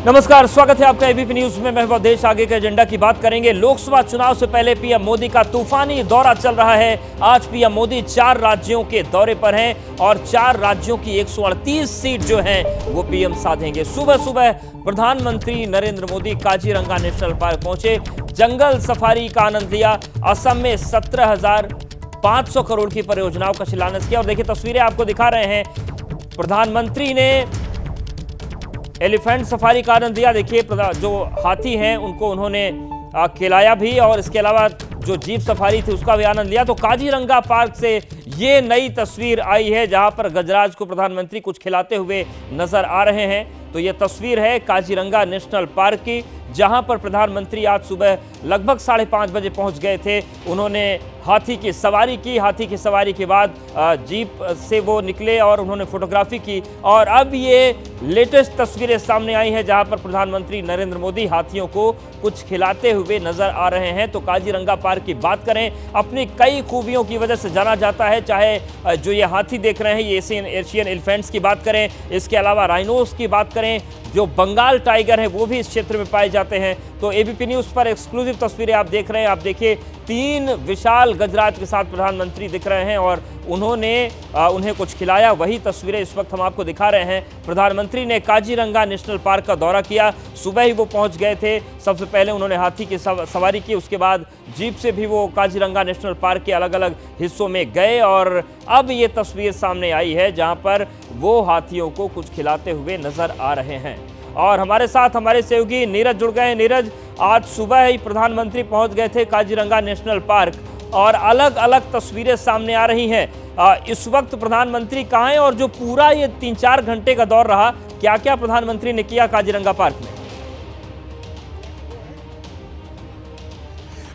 नमस्कार, स्वागत है आपका एबीपी न्यूज में। मैं देश आगे के एजेंडा की बात करेंगे। लोकसभा चुनाव से पहले पीएम मोदी का तूफानी दौरा चल रहा है। आज पीएम मोदी 4 राज्यों के दौरे पर हैं और 4 राज्यों की 138 सीट जो हैं वो पीएम साधेंगे। सुबह सुबह प्रधानमंत्री नरेंद्र मोदी काजीरंगा नेशनल पार्क पहुंचे, जंगल सफारी का आनंद लिया। असम में 17,500 करोड़ की परियोजनाओं का शिलान्यास किया। और देखिए तस्वीरें आपको दिखा रहे हैं। प्रधानमंत्री ने एलिफेंट सफारी का आनंद लिया। देखिए जो हाथी हैं उनको उन्होंने खिलाया भी, और इसके अलावा जो जीप सफारी थी उसका भी आनंद लिया। तो काजीरंगा पार्क से ये नई तस्वीर आई है जहां पर गजराज को प्रधानमंत्री कुछ खिलाते हुए नजर आ रहे हैं। तो ये तस्वीर है काजीरंगा नेशनल पार्क की, जहां पर प्रधानमंत्री आज सुबह लगभग 5:30 बजे पहुंच गए थे। उन्होंने हाथी की सवारी की। हाथी की सवारी के बाद जीप से वो निकले और उन्होंने फोटोग्राफी की। और अब ये लेटेस्ट तस्वीरें सामने आई हैं जहां पर प्रधानमंत्री नरेंद्र मोदी हाथियों को कुछ खिलाते हुए नजर आ रहे हैं। तो काजीरंगा पार्क की बात करें, अपनी कई खूबियों की वजह से जाना जाता है। चाहे जो ये हाथी देख रहे हैं, ये एशियन एलिफेंट्स की बात करें, इसके अलावा राइनोस की बात करें, जो बंगाल टाइगर है वो भी इस क्षेत्र में पाए जाते हैं। तो एबीपी न्यूज पर एक्सक्लूसिव तस्वीरें आप देख रहे हैं। आप देखिए 3 विशाल गजराज के साथ प्रधानमंत्री दिख रहे हैं और उन्होंने उन्हें कुछ खिलाया। वही तस्वीरें इस वक्त हम आपको दिखा रहे हैं। प्रधानमंत्री ने काजीरंगा नेशनल पार्क का दौरा किया। सुबह ही वो पहुंच गए थे। सबसे पहले उन्होंने हाथी की सवारी की, उसके बाद जीप से भी वो काजीरंगा नेशनल पार्क के अलग अलग हिस्सों में गए। और अब ये तस्वीर सामने आई है जहां पर वो हाथियों को कुछ खिलाते हुए नजर आ रहे हैं। और हमारे साथ हमारे सहयोगी नीरज जुड़ गए हैं। नीरज, आज सुबह ही प्रधानमंत्री पहुंच गए थे काजीरंगा नेशनल पार्क और अलग अलग तस्वीरें सामने आ रही हैं। इस वक्त प्रधानमंत्री कहाँ हैं और जो पूरा ये 3-4 घंटे का दौर रहा, क्या क्या प्रधानमंत्री ने किया काजीरंगा पार्क में?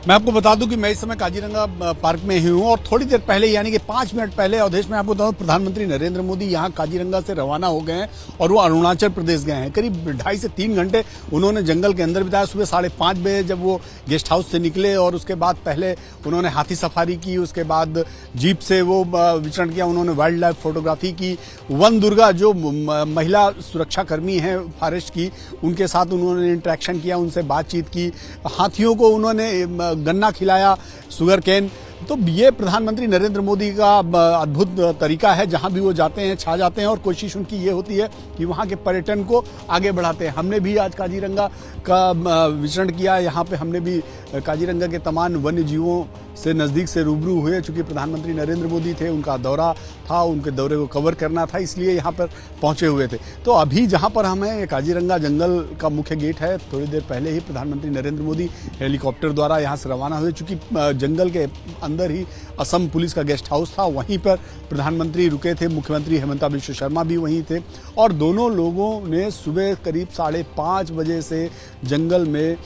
मैं आपको बता दूं कि मैं इस समय काजीरंगा पार्क में ही हूं और थोड़ी देर पहले यानी कि 5 मिनट पहले अवधेश में आपको बताऊं प्रधानमंत्री नरेंद्र मोदी यहां काजीरंगा से रवाना हो गए हैं और वो अरुणाचल प्रदेश गए हैं। करीब 2.5 से 3 घंटे उन्होंने जंगल के अंदर बिताया। सुबह 5:30 बजे जब वो गेस्ट हाउस से निकले और उसके बाद पहले उन्होंने हाथी सफारी की, उसके बाद जीप से वो विचरण किया, उन्होंने वाइल्ड लाइफ फोटोग्राफी की। वन दुर्गा जो महिला सुरक्षाकर्मी हैं फॉरेस्ट की, उनके साथ उन्होंने इंटरेक्शन किया, उनसे बातचीत की। हाथियों को उन्होंने गन्ना खिलाया, शुगर केन। तो ये प्रधानमंत्री नरेंद्र मोदी का अद्भुत तरीका है, जहां भी वो जाते हैं छा जाते हैं और कोशिश उनकी ये होती है कि वहां के पर्यटन को आगे बढ़ाते हैं। हमने भी आज काजीरंगा का विचरण किया। यहाँ पे हमने भी काजीरंगा के तमाम वन्य जीवों से नज़दीक से रूबरू हुए। चूंकि प्रधानमंत्री नरेंद्र मोदी थे, उनका दौरा था, उनके दौरे को कवर करना था, इसलिए यहाँ पर पहुंचे हुए थे। तो अभी जहाँ पर हम हैं, काजीरंगा जंगल का मुख्य गेट है। थोड़ी देर पहले ही प्रधानमंत्री नरेंद्र मोदी हेलीकॉप्टर द्वारा यहाँ से रवाना हुए। चूंकि जंगल के अंदर ही असम पुलिस का गेस्ट हाउस था, वहीं पर प्रधानमंत्री रुके थे। मुख्यमंत्री हेमंता बिश्व शर्मा भी वहीं थे और दोनों लोगों ने सुबह करीब 5:30 बजे से जंगल में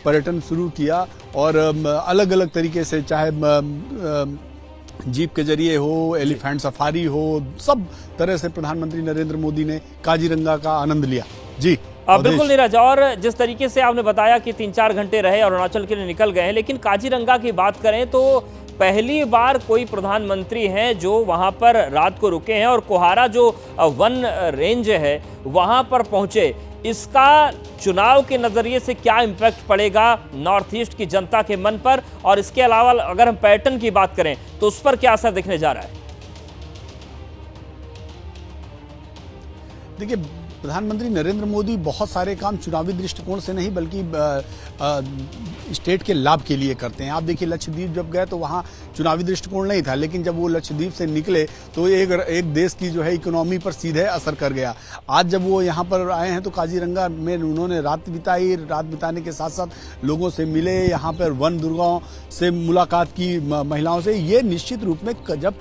पर्यटन शुरू किया और अलग अलग तरीके से, चाहे जीप के जरिए हो, एलिफेंट सफारी हो, सब तरह से प्रधानमंत्री नरेंद्र मोदी ने काजीरंगा का आनंद लिया। जी बिल्कुल नीरज, और जिस तरीके से आपने बताया कि 3-4 घंटे रहे और अरुणाचल के लिए निकल गए हैं, लेकिन काजीरंगा की बात करें तो पहली बार कोई प्रधानमंत्री हैं जो वहां पर रात को रुके हैं और कोहारा जो वन रेंज है वहां पर पहुंचे। इसका चुनाव के नजरिए से क्या इम्पैक्ट पड़ेगा नॉर्थ ईस्ट की जनता के मन पर, और इसके अलावा अगर हम पैटर्न की बात करें तो उस पर क्या असर दिखने जा रहा है? देखिए, प्रधानमंत्री नरेंद्र मोदी बहुत सारे काम चुनावी दृष्टिकोण से नहीं बल्कि स्टेट के लाभ के लिए करते हैं। आप देखिए, लक्षद्वीप जब गए तो वहाँ चुनावी दृष्टिकोण नहीं था, लेकिन जब वो लक्षद्वीप से निकले तो एक देश की जो है इकोनॉमी पर सीधे असर कर गया। आज जब वो यहाँ पर आए हैं तो काजीरंगा में उन्होंने रात बिताई। रात बिताने के साथ साथ लोगों से मिले, यहाँ पर वन दुर्गाओं से मुलाकात की, महिलाओं से। ये निश्चित रूप में जब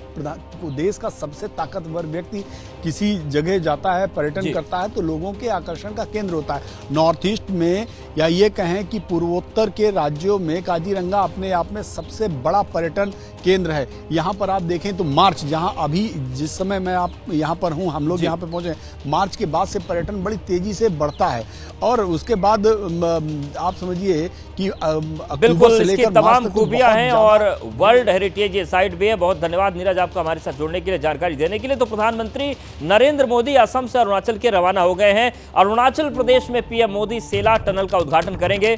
देश का सबसे ताकतवर व्यक्ति किसी जगह जाता है, पर्यटन करता है, तो लोगों के आकर्षण का केंद्र होता है। नॉर्थ ईस्ट में या ये कहें कि पूर्वोत्तर के राज्यों में काजीरंगा अपने आप में सबसे बड़ा पर्यटन केंद्र है। यहाँ पर आप देखें तो मार्च, जहाँ अभी जिस समय मैं आप यहाँ पर हूँ, हम लोग यहाँ पे पहुंचे, मार्च के बाद से पर्यटन बड़ी तेजी से बढ़ता है और उसके बाद आप समझिए कि बिल्कुल से इसकी तमाम खूबियां हैं और वर्ल्ड हेरिटेज ये साइट भी है। बहुत धन्यवाद नीरज आपका हमारे साथ जुड़ने के लिए, जानकारी देने के लिए। तो प्रधानमंत्री नरेंद्र मोदी असम से अरुणाचल के रवाना रवाना हो गए हैं। अरुणाचल प्रदेश में पीएम मोदी सेला टनल का उद्घाटन करेंगे।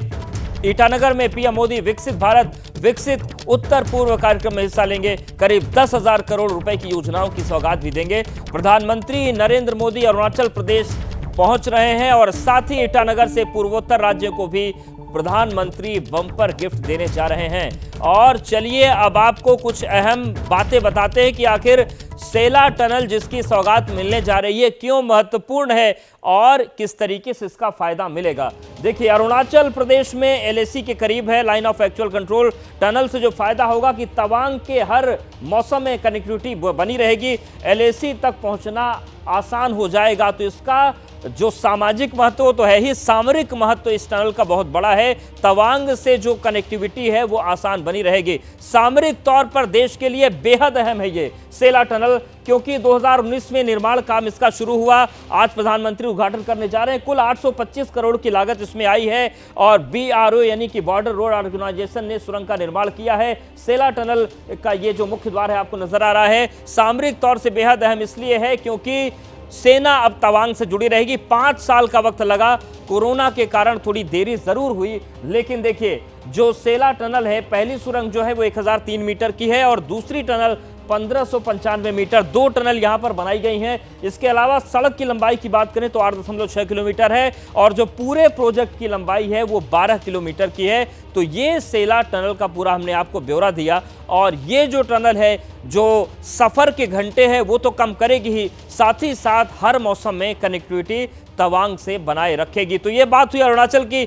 ईटानगर में पीएम मोदी विकसित भारत विकसित उत्तर पूर्व कार्यक्रम में हिस्सा लेंगे। करीब 10,000 करोड़ रुपए की योजनाओं की सौगात भी देंगे। प्रधानमंत्री नरेंद्र मोदी अरुणाचल प्रदेश पहुंच रहे हैं और साथ ही ईटानगर से पूर्वोत्तर राज्यों को भी प्रधानमंत्री बम्पर गिफ्ट देने जा रहे हैं। और चलिए अब आपको कुछ अहम बातें बताते हैं कि आखिर सेला टनल जिसकी सौगात मिलने जा रही है क्यों महत्वपूर्ण है और किस तरीके से इसका फायदा मिलेगा। देखिए, अरुणाचल प्रदेश में एलएसी के करीब है line of actual control. Tunnel से जो फायदा होगा कि तवांग के हर मौसम में कनेक्टिविटी बनी रहेगी, एलएसी तक पहुंचना आसान हो जाएगा। तो इसका जो सामाजिक महत्व तो है ही, सामरिक महत्व इस टनल का बहुत बड़ा है। तवांग से जो कनेक्टिविटी है वो आसान बनी रहेगी। सामरिक तौर पर देश के लिए बेहद अहम है ये सेला टनल, क्योंकि 2019 में निर्माण काम इसका शुरू हुआ। आज प्रधानमंत्री उद्घाटन करने जा रहे हैं। कुल 825 करोड़ की लागत इसमें आई है और बीआरओ यानी कि बॉर्डर रोड ऑर्गेनाइजेशन ने सुरंग का निर्माण किया है। सेला टनल का ये जो मुख्य द्वार है आपको नजर आ रहा है, सामरिक तौर से बेहद अहम इसलिए है क्योंकि सेना अब तवांग से जुड़ी रहेगी। 5 साल का वक्त लगा, कोरोना के कारण थोड़ी देरी जरूर हुई, लेकिन देखिए जो सेला टनल है, पहली सुरंग जो है वो 1003 मीटर की है और दूसरी टनल 1595 मीटर। 2 टनल यहां पर बनाई गई हैं। इसके अलावा सड़क की लंबाई की बात करें तो 8.6 किलोमीटर है और जो पूरे प्रोजेक्ट की लंबाई है वो 12 किलोमीटर की है। तो ये सेला टनल का पूरा हमने आपको ब्यौरा दिया और ये जो टनल है जो सफर के घंटे हैं वो तो कम करेगी ही, साथ ही साथ हर मौसम में कनेक्टिविटी तवांग से बनाए रखेगी। तो ये बात हुई अरुणाचल की।